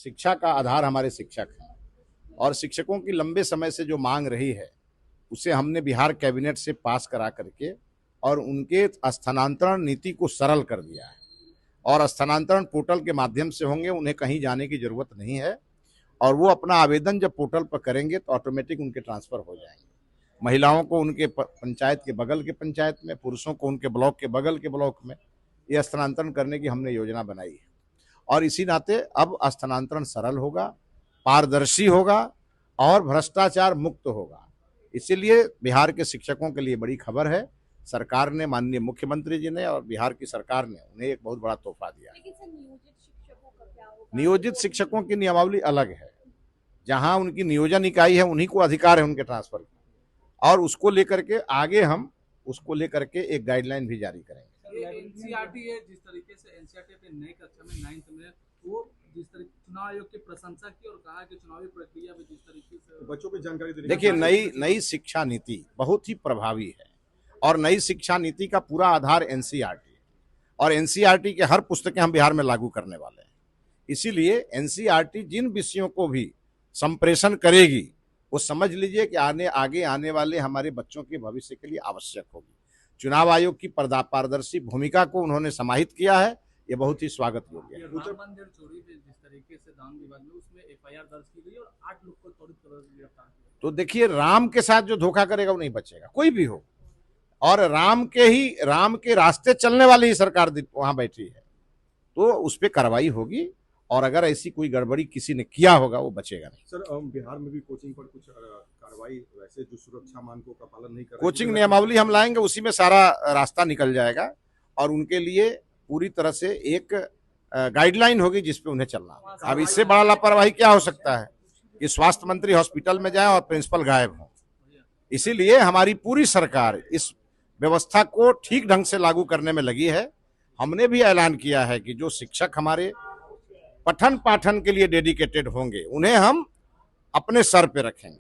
शिक्षा का आधार हमारे शिक्षक हैं और शिक्षकों की लंबे समय से जो मांग रही है उसे हमने बिहार कैबिनेट से पास करा करके और उनके स्थानांतरण नीति को सरल कर दिया है और स्थानांतरण पोर्टल के माध्यम से होंगे, उन्हें कहीं जाने की जरूरत नहीं है और वो अपना आवेदन जब पोर्टल पर करेंगे तो ऑटोमेटिक उनके ट्रांसफर हो जाएंगे। महिलाओं को उनके पंचायत के बगल के पंचायत में, पुरुषों को उनके ब्लॉक के बगल के ब्लॉक में ये स्थानांतरण करने की हमने योजना बनाई है और इसी नाते अब स्थानांतरण सरल होगा, पारदर्शी होगा और भ्रष्टाचार मुक्त होगा। इसीलिए बिहार के शिक्षकों के लिए बड़ी खबर है। सरकार ने, माननीय मुख्यमंत्री जी ने और बिहार की सरकार ने उन्हें एक बहुत बड़ा तोहफा दिया है। नियोजित शिक्षकों की नियमावली अलग है, जहां उनकी नियोजन इकाई है उन्हीं को अधिकार है उनके ट्रांसफर का और उसको लेकर के आगे हम उसको लेकर के एक गाइडलाइन भी जारी करेंगे। एनसीईआरटी है, जिस तरीके से एनसीईआरटी अपने नई कक्षा में 9th में वो जिस तरीके चुनाव आयोग की प्रशंसा की और कहा कि चुनावी प्रक्रिया में जिस तरीके से बच्चों को जानकारी देने, देखिए नई शिक्षा नीति बहुत ही प्रभावी है और नई शिक्षा नीति का पूरा आधार एनसीईआरटी है और एनसीईआरटी के हर पुस्तकें हम बिहार में लागू करने वाले हैं। इसीलिए एनसीईआरटी जिन विषयों को भी संप्रेषण करेगी वो समझ लीजिए कि आगे आने वाले हमारे बच्चों के भविष्य के लिए आवश्यक होगी। चुनाव आयोग की पारदर्शी भूमिका को उन्होंने समाहित किया है, ये बहुत ही स्वागत योग्य है। राम मंदिर चोरी में जिस तरीके से दान विवाद में उसमें एफआईआर दर्ज की गई और 8 लोग को त्वरित गिरफ्तार किया। तो देखिए, राम के साथ जो धोखा करेगा वो नहीं बचेगा, कोई भी हो, और राम के रास्ते चलने वाली ही सरकार वहां बैठी है तो उस पर कार्रवाई होगी और अगर ऐसी कोई गड़बड़ी किसी ने किया होगा वो बचेगा नहीं। सर, बिहार में भी कोचिंग पर कुछ कार्रवाई वैसे जो सुरक्षा मानकों का पालन नहीं कर रहे, कोचिंग नियमावली हम लाएंगे, उसी में सारा रास्ता निकल जाएगा और उनके लिए पूरी तरह से एक गाइडलाइन होगी जिस पे उन्हें चलना। अब इससे बड़ा लापरवाही क्या हो सकता है कि स्वास्थ्य मंत्री हॉस्पिटल में जाए और प्रिंसिपल गायब हो। इसीलिए हमारी पूरी सरकार इस व्यवस्था को ठीक ढंग से लागू करने में लगी है। हमने भी ऐलान किया है कि जो शिक्षक हमारे पठन पाठन के लिए डेडिकेटेड होंगे उन्हें हम अपने सर पे रखेंगे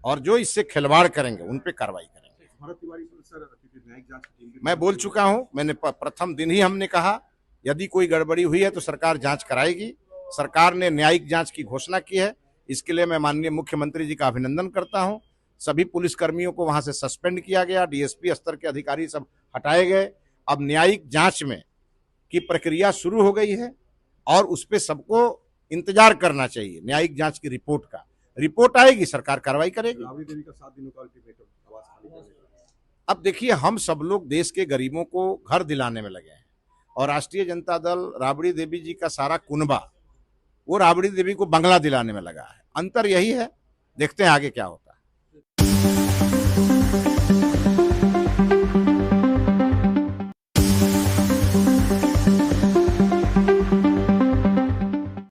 और जो इससे खिलवाड़ करेंगे उन पे कार्रवाई करेंगे। मैं बोल चुका हूं, मैंने प्रथम दिन ही हमने कहा यदि कोई गड़बड़ी हुई है तो सरकार जांच कराएगी। सरकार ने न्यायिक जांच की घोषणा की है, इसके लिए मैं माननीय मुख्यमंत्री जी का अभिनंदन करता हूं। सभी पुलिस कर्मियों को वहां से सस्पेंड किया गया, डीएसपी स्तर के अधिकारी सब हटाए गए। अब न्यायिक जांच में की प्रक्रिया शुरू हो गई है और उस पर सबको इंतजार करना चाहिए न्यायिक जांच की रिपोर्ट का। रिपोर्ट आएगी, सरकार कार्रवाई करेगी। देवी का 7 दिनों का अल्टीमेटम आवास खाली करने का। अब देखिए, हम सब लोग देश के गरीबों को घर दिलाने में लगे हैं और राष्ट्रीय जनता दल राबड़ी देवी जी का सारा कुनबा वो राबड़ी देवी को बंगला दिलाने में लगा है। अंतर यही है, देखते हैं आगे क्या होता है।